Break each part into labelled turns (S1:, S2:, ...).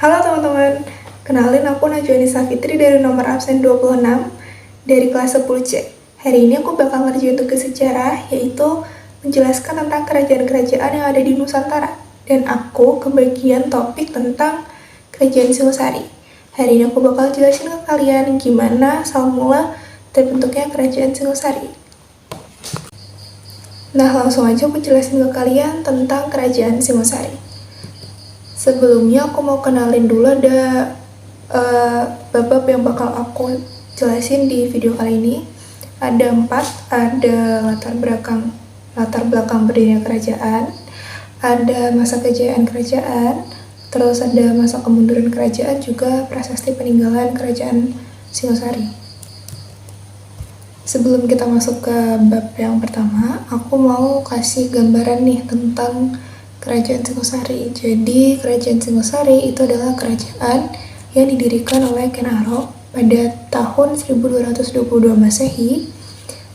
S1: Halo teman-teman, kenalin aku Najwa Nisa Fitri dari nomor absen 26 dari kelas 10C. Hari ini aku bakal ngerjain tugas sejarah, yaitu menjelaskan tentang kerajaan-kerajaan yang ada di Nusantara. Dan aku kebagian topik tentang kerajaan Singosari. Hari ini aku bakal jelasin ke kalian gimana asal mula terbentuknya kerajaan Singosari. Nah, langsung aja aku jelasin ke kalian tentang kerajaan Singosari. Sebelumnya aku mau kenalin dulu ada bab yang bakal aku jelasin di video kali ini. Ada 4, ada latar belakang berdirinya kerajaan, ada masa kejayaan kerajaan, terus ada masa kemunduran kerajaan, juga prasasti peninggalan kerajaan Singosari. Sebelum kita masuk ke bab yang pertama, aku mau kasih gambaran nih tentang kerajaan Singosari. Jadi, kerajaan Singosari itu adalah kerajaan yang didirikan oleh Ken Arok pada tahun 1222 Masehi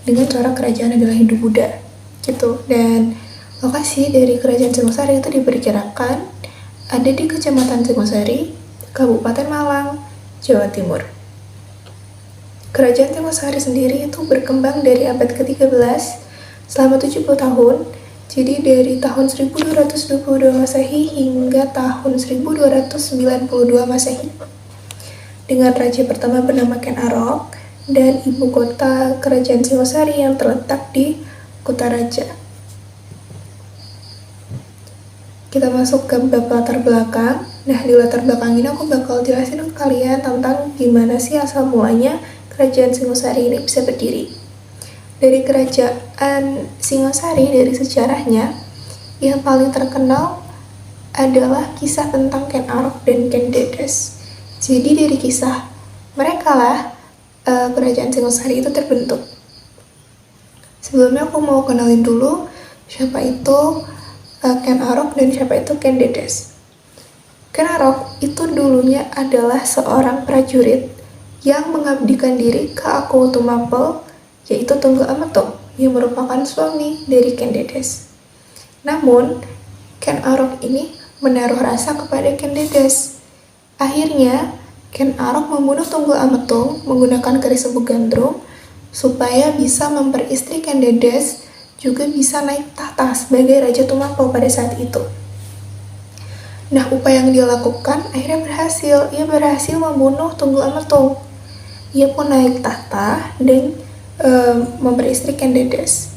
S1: dengan cara kerajaan adalah Hindu-Buddha. Gitu. Dan lokasi dari kerajaan Singosari itu diperkirakan ada di Kecamatan Singosari, Kabupaten Malang, Jawa Timur. Kerajaan Singosari sendiri itu berkembang dari abad ke-13 selama 70 tahun. Jadi dari tahun 1222 Masehi hingga tahun 1292 Masehi. Dengan raja pertama bernama Ken Arok dan ibu kota kerajaan Singosari yang terletak di Kutaraja. Kita masuk ke bab latar belakang. Nah, di latar belakang ini aku bakal jelasin ke kalian tentang gimana sih asal mulanya kerajaan Singosari ini bisa berdiri. Dari kerajaan Singosari, dari sejarahnya, yang paling terkenal adalah kisah tentang Ken Arok dan Ken Dedes. Jadi dari kisah mereka lah kerajaan Singosari itu terbentuk. Sebelumnya aku mau kenalin dulu siapa itu Ken Arok dan siapa itu Ken Dedes. Ken Arok itu dulunya adalah seorang prajurit yang mengabdikan diri ke Aku Tumapel, yaitu Tunggul Ametung, yang merupakan suami dari Ken Dedes. Namun, Ken Arok ini menaruh rasa kepada Ken Dedes. Akhirnya, Ken Arok membunuh Tunggul Ametung menggunakan keris sebu gandrung supaya bisa memperistri Ken Dedes, juga bisa naik tahta sebagai Raja Tumapel pada saat itu. Nah, upaya yang dia lakukan akhirnya berhasil. Ia berhasil membunuh Tunggul Ametung. Ia pun naik tahta dan memperistri Ken Dedes.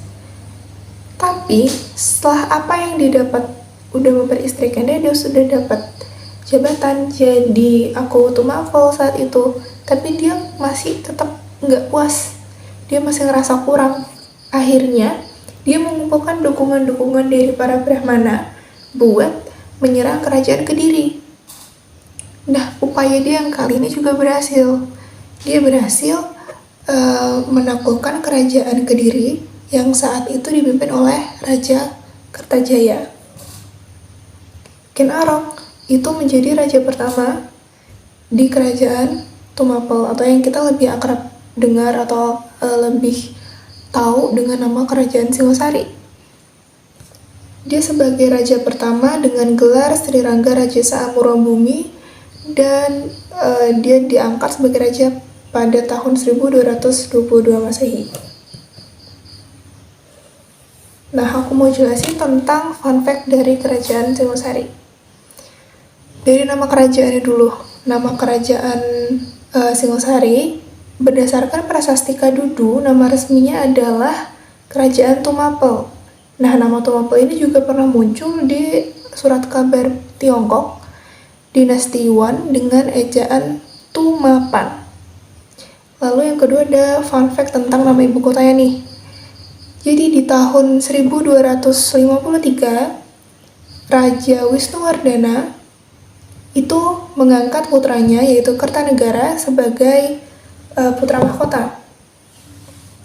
S1: Tapi setelah apa yang didapat, udah memperistri Ken Dedes, sudah dapat jabatan jadi Aku Tumapel saat itu, tapi dia masih tetap nggak puas. Dia masih ngerasa kurang. Akhirnya dia mengumpulkan dukungan-dukungan dari para Brahmana buat menyerang kerajaan Kediri. Nah, upaya dia yang kali ini juga berhasil. Dia berhasil menaklukkan kerajaan Kediri yang saat itu dipimpin oleh Raja Kertajaya. Ken Arok itu menjadi raja pertama di kerajaan Tumapel, atau yang kita lebih akrab dengar atau lebih tahu dengan nama kerajaan Singosari. Dia sebagai raja pertama dengan gelar Sri Rangga Rajasa Amurabumi, dan dia diangkat sebagai raja pada tahun 1222 Masehi. Nah, aku mau jelasin tentang fun fact dari kerajaan Singosari. Dari nama kerajaannya dulu. Nama kerajaan Singosari berdasarkan Prasasti Kadudu, nama resminya adalah Kerajaan Tumapel. Nah, nama Tumapel ini juga pernah muncul di surat kabar Tiongkok Dinasti Yuan dengan ejaan Tumapan. Lalu yang kedua ada fun fact tentang nama ibu kotanya nih. Jadi di tahun 1253, Raja Wisnuwardana itu mengangkat putranya yaitu Kertanegara sebagai putra mahkota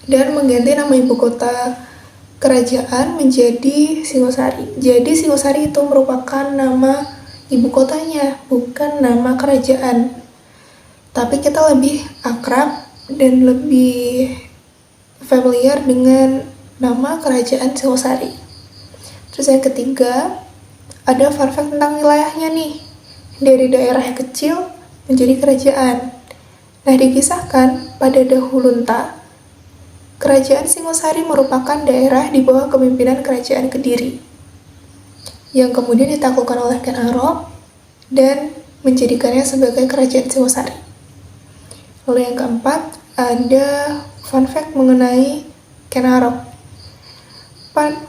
S1: dan mengganti nama ibu kota kerajaan menjadi Singosari. Jadi Singosari itu merupakan nama ibu kotanya, bukan nama kerajaan. Tapi kita lebih akrab dan lebih familiar dengan nama kerajaan Singosari. Terus yang ketiga, ada fun fact tentang wilayahnya nih. dari daerah yang kecil menjadi kerajaan. Nah, dikisahkan pada dahulunta, kerajaan Singosari merupakan daerah di bawah kepemimpinan kerajaan Kediri, yang kemudian ditaklukkan oleh Ken Arok dan menjadikannya sebagai kerajaan Singosari. Lalu yang keempat, ada fun fact mengenai Ken Arok.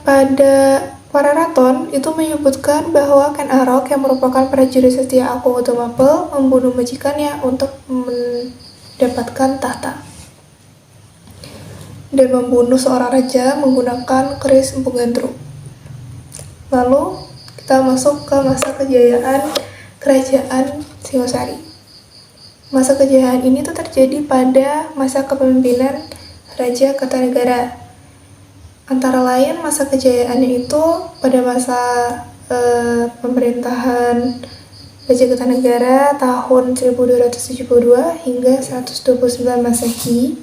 S1: Pada Pararaton itu menyebutkan bahwa Ken Arok yang merupakan prajurit setia Aku Tumapel membunuh majikannya untuk mendapatkan tahta dan membunuh seorang raja menggunakan keris Empu Gandrung. Lalu kita masuk ke masa kejayaan kerajaan Singosari. Masa kejayaan ini tuh terjadi pada masa kepemimpinan Raja Kertanegara. Antara lain masa kejayaannya itu pada masa pemerintahan Raja Kertanegara tahun 1272 hingga 129 Masehi.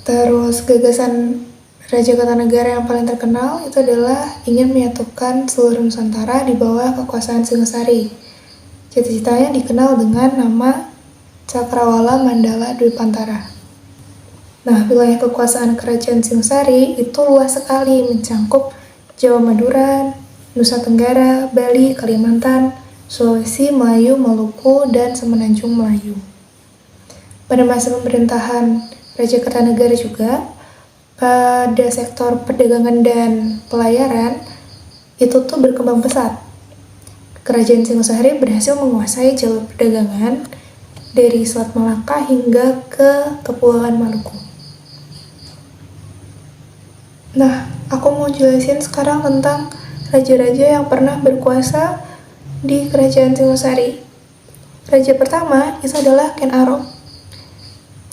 S1: Terus gagasan Raja Kertanegara yang paling terkenal itu adalah ingin menyatukan seluruh Nusantara di bawah kekuasaan Singosari. Cita-citanya dikenal dengan nama Cakrawala Mandala Dwipantara. Nah, wilayah kekuasaan kerajaan Singosari itu luas sekali, mencangkup Jawa Madura, Nusa Tenggara, Bali, Kalimantan, Sulawesi, Melayu, Maluku, dan Semenanjung Melayu. Pada masa pemerintahan Raja Kertanegara juga, pada sektor perdagangan dan pelayaran itu tuh berkembang pesat. Kerajaan Singosari berhasil menguasai jalur perdagangan dari Selat Malaka hingga ke Kepulauan Maluku. Nah, aku mau jelasin sekarang tentang raja-raja yang pernah berkuasa di kerajaan Singosari. Raja pertama itu adalah Ken Arok.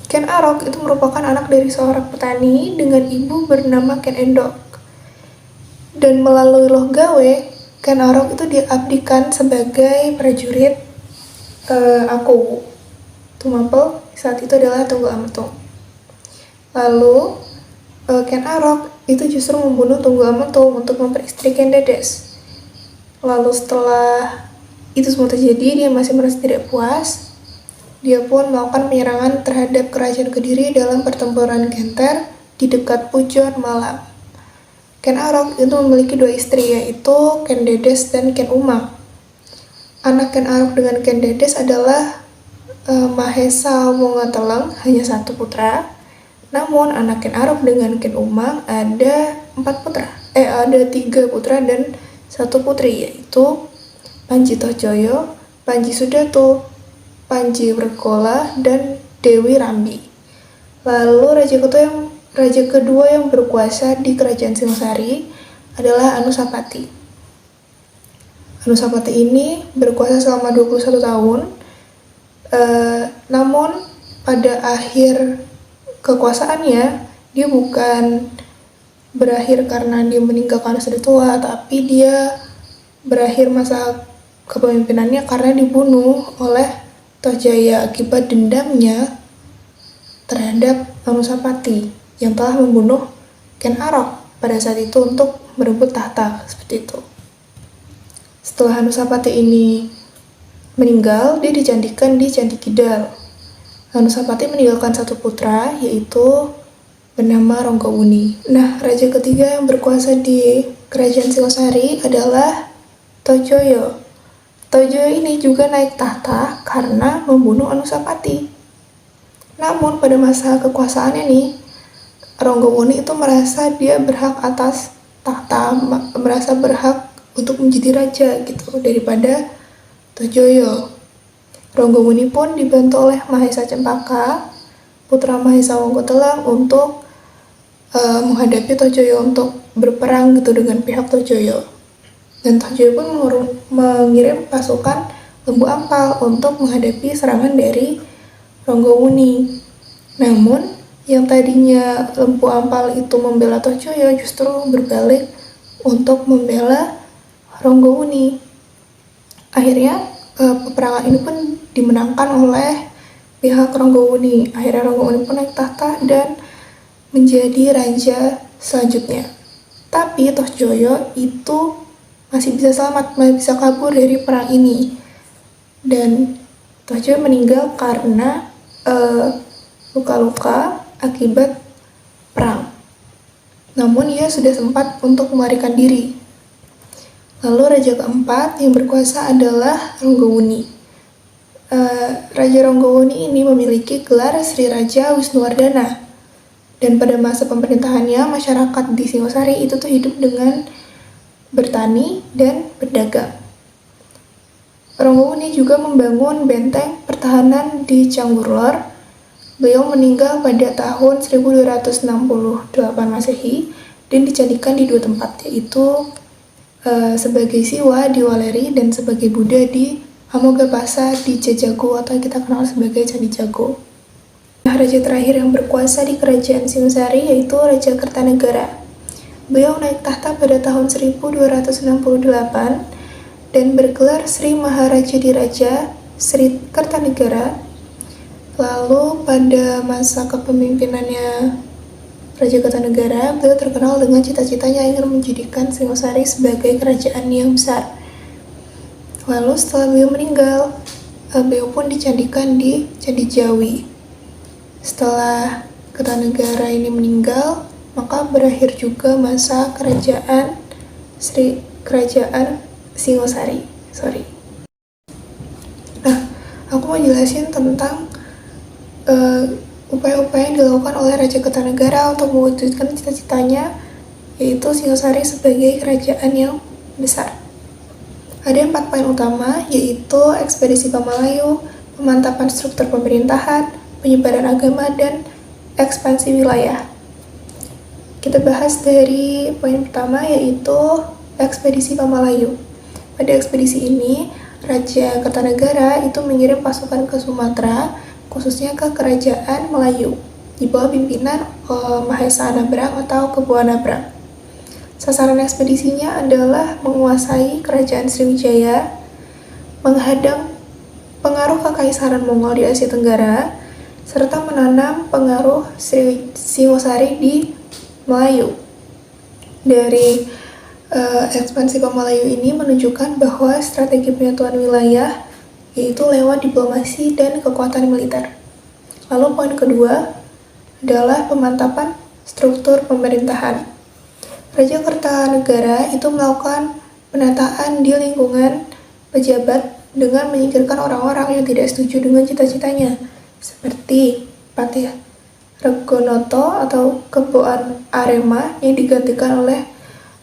S1: Ken Arok itu merupakan anak dari seorang petani dengan ibu bernama Ken Endok. Dan melalui loh gawe, Ken Arok itu diabdikan sebagai prajurit Aku Tumapel, saat itu adalah Tunggul Ametung. Lalu Ken Arok itu justru membunuh Tunggul Ametung untuk memperistri Ken Dedes. Lalu setelah itu semua terjadi, dia masih merasa tidak puas. Dia pun melakukan penyerangan terhadap kerajaan Kediri dalam pertempuran Genter di dekat Pujon, Malang. Ken Arok itu memiliki dua istri, yaitu Ken Dedes dan Ken Umang. Anak Ken Arok dengan Ken Dedes adalah Mahesa Wongateleng, hanya satu putra. Namun anak Ken Arok dengan Ken Umang ada 3 putra dan 1 putri, yaitu Panji Tohjoyo, Panji Sudato, Panji Werkola, dan Dewi Rambi. Lalu raja kedua yang berkuasa di kerajaan Singosari adalah Anusapati. Anusapati ini berkuasa selama 21 tahun. Namun pada akhir kekuasaannya, dia bukan berakhir karena dia meninggal karena sudah tua, tapi dia berakhir masa kepemimpinannya karena dibunuh oleh Tohjaya akibat dendamnya terhadap Anusapati yang telah membunuh Ken Arok pada saat itu untuk merebut tahta, seperti itu. Setelah Anusapati ini meninggal, dia dicandikan di Candi Kidal. Anusapati meninggalkan 1 putra, yaitu bernama Ronggowuni. Nah, raja ketiga yang berkuasa di kerajaan Singosari adalah Tohjoyo. Tohjoyo ini juga naik tahta karena membunuh Anusapati. Namun pada masa kekuasaannya nih, Ronggowuni itu merasa dia berhak atas tahta, merasa berhak untuk menjadi raja gitu daripada Tohjoyo. Ronggowuni pun dibantu oleh Mahesa Cempaka, putra Mahesa Wongkoteleng, untuk menghadapi Tohjoyo untuk berperang gitu dengan pihak Tohjoyo. Dan Tohjoyo pun mengirim pasukan Lembu Ampal untuk menghadapi serangan dari Ronggowuni. Namun yang tadinya Lembu Ampal itu membela Tohjoyo justru berbalik untuk membela Ronggowuni. Akhirnya peperangan ini pun dimenangkan oleh pihak Ronggowuni. Akhirnya Ronggowuni pun naik tahta dan menjadi raja selanjutnya. Tapi Tohjoyo itu masih bisa selamat, masih bisa kabur dari perang ini. dan Tohjoyo meninggal karena luka-luka akibat perang. Namun ia sudah sempat untuk melarikan diri. Lalu raja keempat yang berkuasa adalah Ronggowuni. Raja Ronggowuni ini memiliki gelar Sri Raja Wisnuwardana. Dan pada masa pemerintahannya, masyarakat di Singosari itu tuh hidup dengan bertani dan berdagang. Ronggowuni juga membangun benteng pertahanan di Canggurlor. Beliau meninggal pada tahun 1268 Masehi dan dicandikan di 2 tempat, yaitu sebagai Siwa di Waleri dan sebagai Buddha di Amogapasa di Jajago atau kita kenal sebagai Candi Jago. Raja terakhir yang berkuasa di kerajaan Singosari yaitu Raja Kertanegara. Beliau naik tahta pada tahun 1268 dan bergelar Sri Maharajadiraja Sri Kertanegara. Lalu pada masa kepemimpinannya Raja Kertanegara, beliau terkenal dengan cita-citanya ingin menjadikan Singosari sebagai kerajaan yang besar. Lalu setelah beliau meninggal, beliau pun dicandikan di Candi Jawi. Setelah Kertanegara ini meninggal, maka berakhir juga masa kerajaan Singosari. Nah, aku mau jelasin tentang upaya-upaya yang dilakukan oleh Raja Kertanegara untuk mewujudkan cita-citanya, yaitu Singosari sebagai kerajaan yang besar. Ada 4 poin utama, yaitu ekspedisi ke Malayu, pemantapan struktur pemerintahan, penyebaran agama, dan ekspansi wilayah. Kita bahas dari poin pertama, yaitu ekspedisi ke Malayu. Pada ekspedisi ini, Raja Kertanegara itu mengirim pasukan ke Sumatera, khususnya ke Kerajaan Melayu, di bawah pimpinan Mahesa Nabrang atau Kepuan Nabrang. Sasaran ekspedisinya adalah menguasai Kerajaan Sriwijaya, menghadang pengaruh Kekaisaran Mongol di Asia Tenggara, serta menanam pengaruh Singosari di Melayu. Dari ekspansi ke Melayu ini menunjukkan bahwa strategi penyatuan wilayah yaitu lewat diplomasi dan kekuatan militer. Lalu poin kedua adalah pemantapan struktur pemerintahan. Raja Kertanegara itu melakukan penataan di lingkungan pejabat dengan menyingkirkan orang-orang yang tidak setuju dengan cita-citanya, seperti Patih Regonoto atau Keboan Arema yang digantikan oleh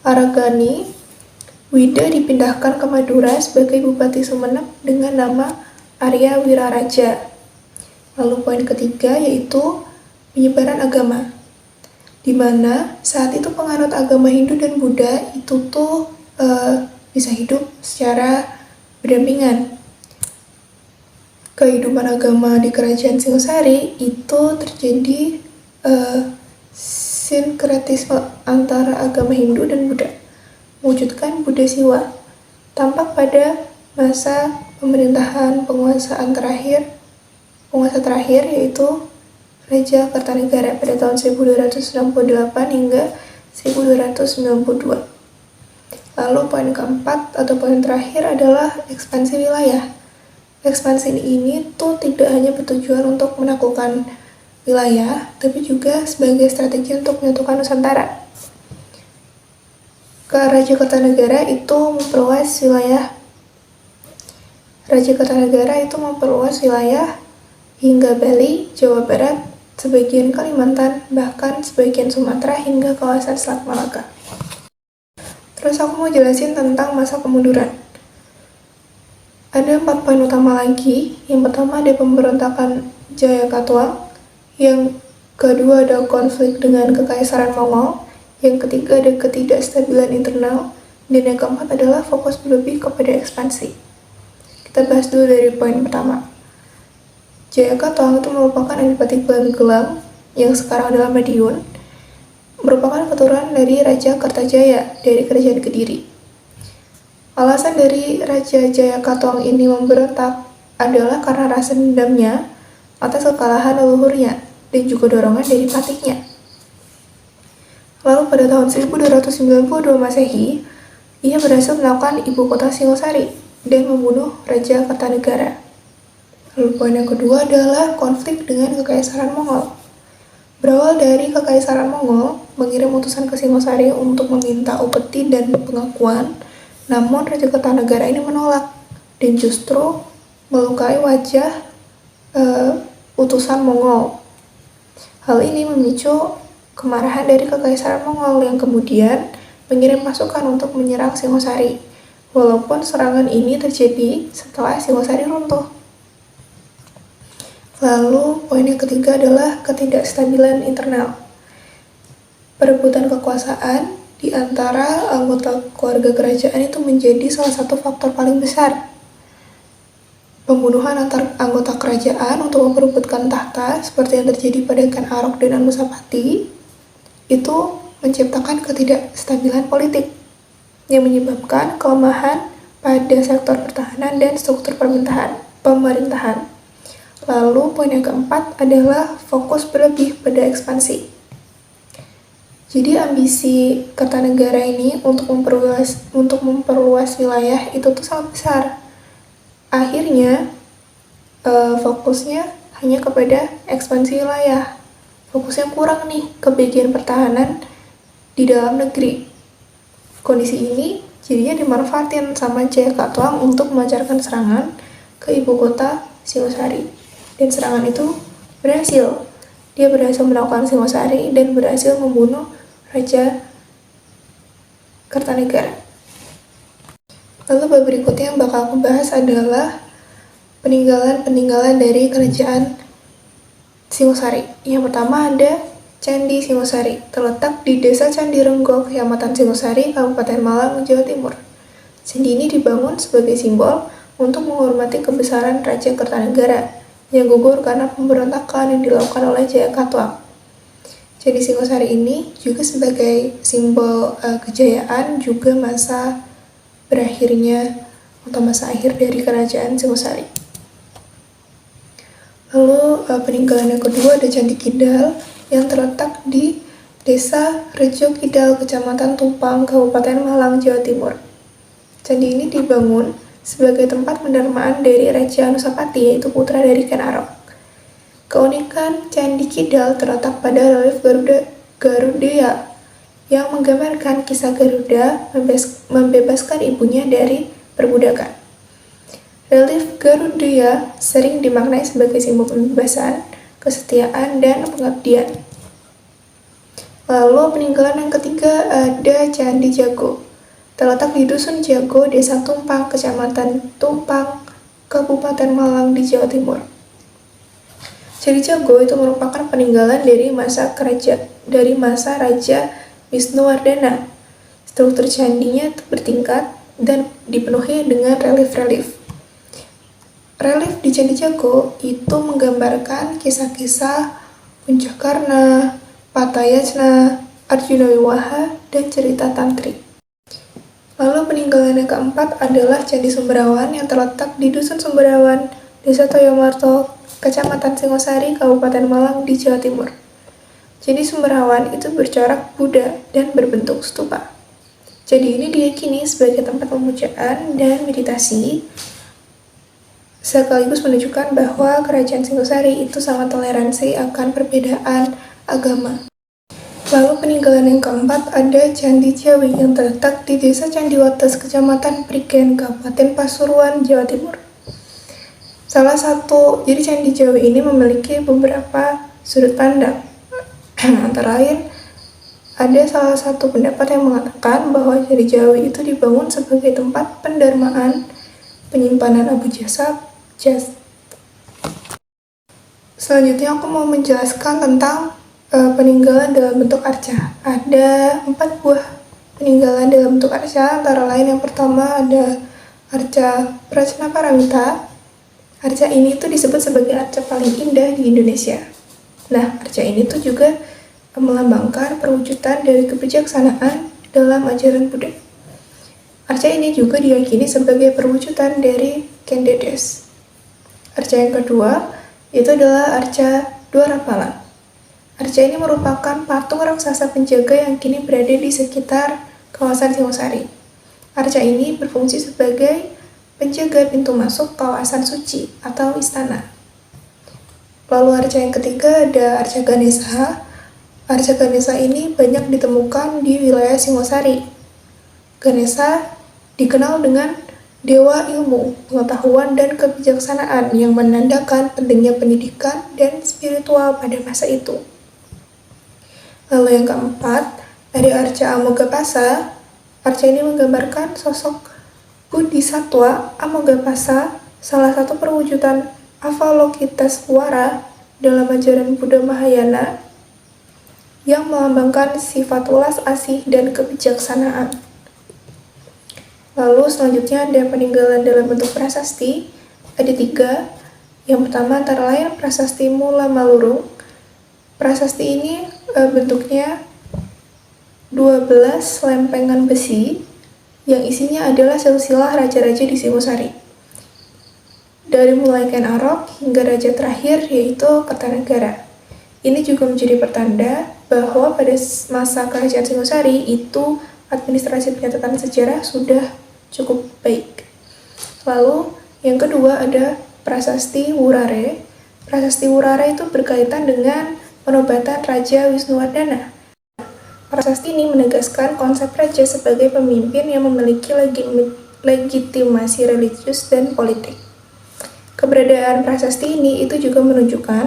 S1: Aragani. Wida dipindahkan ke Madura sebagai Bupati Sumenep dengan nama Arya Wiraraja. Lalu poin ketiga yaitu penyebaran agama, di mana saat itu penganut agama Hindu dan Buddha itu tuh bisa hidup secara berdampingan. Kehidupan agama di kerajaan Singosari itu terjadi sinkretisme antara agama Hindu dan Buddha, mewujudkan Buddha Siwa. Tampak pada masa pemerintahan penguasa terakhir yaitu Raja Kertanegara pada tahun 1268 hingga 1292. Lalu poin keempat atau poin terakhir adalah ekspansi wilayah. Ekspansi ini tuh tidak hanya bertujuan untuk menaklukkan wilayah, tapi juga sebagai strategi untuk menyatukan Nusantara. Raja Kertanegara itu memperluas wilayah hingga Bali, Jawa Barat, sebagian Kalimantan, bahkan sebagian Sumatera hingga kawasan Selat Malaka. Terus aku mau jelasin tentang masa kemunduran. Ada 4 poin utama lagi. Yang pertama ada pemberontakan Jayakatwang, yang kedua ada konflik dengan Kekaisaran Mongol, yang ketiga ada ketidakstabilan internal, dan yang keempat adalah fokus berlebih kepada ekspansi. Kita bahas dulu dari poin pertama. Jayakatwang itu merupakan Adipati Gelang-Gelang yang sekarang adalah Madiun, merupakan keturunan dari Raja Kertajaya dari Kerajaan Kediri. Alasan dari Raja Jayakatwang ini memberontak adalah karena rasa dendamnya atas kekalahan leluhurnya dan juga dorongan dari patihnya. Lalu pada tahun 1292 Masehi, ia berhasil melakukan ibu kota Singosari dan membunuh Raja Kertanegara. Lalu poin yang kedua adalah konflik dengan Kekaisaran Mongol. Berawal dari Kekaisaran Mongol mengirim utusan ke Singosari untuk meminta upeti dan pengakuan, namun Raja Kertanegara ini menolak dan justru melukai wajah utusan Mongol. Hal ini memicu kemarahan dari Kekaisaran Mongol yang kemudian mengirim pasukan untuk menyerang Singosari, walaupun serangan ini terjadi setelah Singosari runtuh. Lalu, poin yang ketiga adalah ketidakstabilan internal. Perebutan kekuasaan di antara anggota keluarga kerajaan itu menjadi salah satu faktor paling besar. Pembunuhan antar anggota kerajaan untuk memperebutkan tahta, seperti yang terjadi pada Ken Arok dan Anusapati, itu menciptakan ketidakstabilan politik yang menyebabkan kelemahan pada sektor pertahanan dan struktur pemerintahan. Lalu poin yang keempat adalah fokus berlebih pada ekspansi. Jadi ambisi Kertanegara ini untuk memperluas wilayah itu tuh sangat besar. Akhirnya fokusnya hanya kepada ekspansi wilayah. Fokusnya kurang nih ke bagian pertahanan di dalam negeri. Kondisi ini jadinya dimanfaatin sama Jayakatwang untuk melancarkan serangan ke ibu kota Singosari. Dan serangan itu berhasil. Dia berhasil melakukan Singosari dan berhasil membunuh Raja Kertanegara. Lalu bab berikutnya yang bakal aku bahas adalah peninggalan-peninggalan dari kerajaan Singosari. Yang pertama ada Candi Singosari, terletak di Desa Candi Renggo, Kecamatan Singosari, Kabupaten Malang, Jawa Timur. Candi ini dibangun sebagai simbol untuk menghormati kebesaran Raja Kertanegara yang gugur karena pemberontakan yang dilakukan oleh Jayakatwang. Candi Singosari ini juga sebagai simbol kejayaan juga masa berakhirnya atau masa akhir dari kerajaan Singosari. Lalu peninggalan yang kedua ada Candi Kidal yang terletak di Desa Rejo Kidal, Kecamatan Tumpang, Kabupaten Malang, Jawa Timur. Candi ini dibangun sebagai tempat pendermaan dari Raja Anusapati, yaitu putra dari Ken Arok. Keunikan Candi Kidal terletak pada relief Garuda yang menggambarkan kisah Garuda membebaskan ibunya dari perbudakan. Relief Garuda sering dimaknai sebagai simbol pembebasan, kesetiaan, dan pengabdian. Lalu peninggalan yang ketiga ada Candi Jago. Terletak di Dusun Jago, Desa Tumpang, Kecamatan Tumpang, Kabupaten Malang di Jawa Timur. Candi Jago itu merupakan peninggalan dari masa Raja Wisnuwardana. Struktur candinya bertingkat dan dipenuhi dengan relief-relief. Relief di Candi Jago itu menggambarkan kisah-kisah Puncakarna, Patayacna, Arjuna Wiwaha, dan cerita tantri. Lalu peninggalan yang keempat adalah Candi Sumberawan yang terletak di Dusun Sumberawan, Desa Toyomarto, Kecamatan Singosari, Kabupaten Malang di Jawa Timur. Candi Sumberawan itu bercorak Buddha dan berbentuk stupa. Candi ini diyakini sebagai tempat pemujaan dan meditasi, sekaligus menunjukkan bahwa kerajaan Singosari itu sangat toleransi akan perbedaan agama. Lalu peninggalan yang keempat ada Candi Jawi yang terletak di Desa Candiwates, Kecamatan Prigen, Kabupaten Pasuruan, Jawa Timur. Jadi Candi Jawi ini memiliki beberapa sudut pandang. Antara lain, ada salah satu pendapat yang mengatakan bahwa Candi Jawi itu dibangun sebagai tempat pendarmaan penyimpanan Abu Jas. Selanjutnya aku mau menjelaskan tentang peninggalan dalam bentuk arca. Ada 4 buah peninggalan dalam bentuk arca, antara lain yang pertama ada arca Prajnaparamita. Arca ini tuh disebut sebagai arca paling indah di Indonesia. Nah, arca ini tuh juga melambangkan perwujudan dari kebijaksanaan dalam ajaran Buddha. Arca ini juga diyakini sebagai perwujudan dari Ken Dedes. Arca yang kedua itu adalah arca Dwarapalan. Arca ini merupakan patung raksasa penjaga yang kini berada di sekitar kawasan Singosari. Arca ini berfungsi sebagai penjaga pintu masuk kawasan suci atau istana. Lalu arca yang ketiga ada arca Ganesha. Arca Ganesha ini banyak ditemukan di wilayah Singosari. Ganesha dikenal dengan dewa ilmu, pengetahuan, dan kebijaksanaan yang menandakan pentingnya pendidikan dan spiritual pada masa itu. Lalu yang keempat, ada arca Amoghapasa. Arca ini menggambarkan sosok Bodhisattva Amoghapasa, salah satu perwujudan Avalokitesvara dalam ajaran Buddha Mahayana yang melambangkan sifat welas asih dan kebijaksanaan. Lalu selanjutnya ada peninggalan dalam bentuk prasasti, ada 3. Yang pertama antara lain prasasti Mula Malurung. Prasasti ini bentuknya 12 lempengan besi yang isinya adalah silsilah raja-raja di Singosari. Dari mulai Ken Arok hingga raja terakhir yaitu Kertanegara. Ini juga menjadi pertanda bahwa pada masa kerajaan Singosari itu administrasi pencatatan sejarah sudah cukup baik. Lalu yang kedua ada prasasti Wurare. Prasasti Wurare itu berkaitan dengan penobatan Raja Wisnuwardana. Prasasti ini menegaskan konsep raja sebagai pemimpin yang memiliki legitimasi religius dan politik. Keberadaan prasasti ini itu juga menunjukkan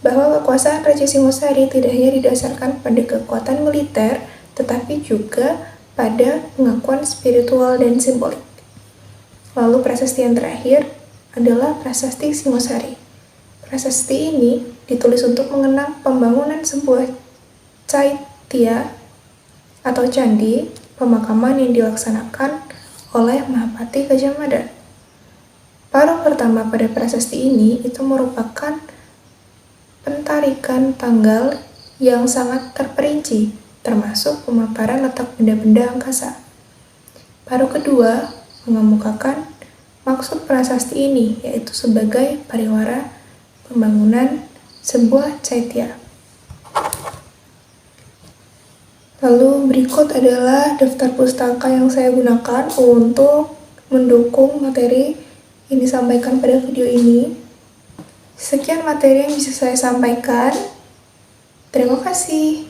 S1: bahwa kekuasaan Raja Singosari tidak hanya didasarkan pada kekuatan militer, tetapi juga pada pengakuan spiritual dan simbolik. Lalu prasasti yang terakhir adalah prasasti Singosari. Prasasti ini ditulis untuk mengenang pembangunan sebuah caitya atau candi pemakaman yang dilaksanakan oleh Mahapati Gajah Mada. Paruh pertama pada prasasti ini itu merupakan pentarikan tanggal yang sangat terperinci, termasuk pemaparan letak benda-benda angkasa. Paruh kedua mengemukakan maksud prasasti ini, yaitu sebagai pariwara pembangunan sebuah caitya. Lalu berikut adalah daftar pustaka yang saya gunakan untuk mendukung materi yang disampaikan pada video ini. Sekian materi yang bisa saya sampaikan. Terima kasih.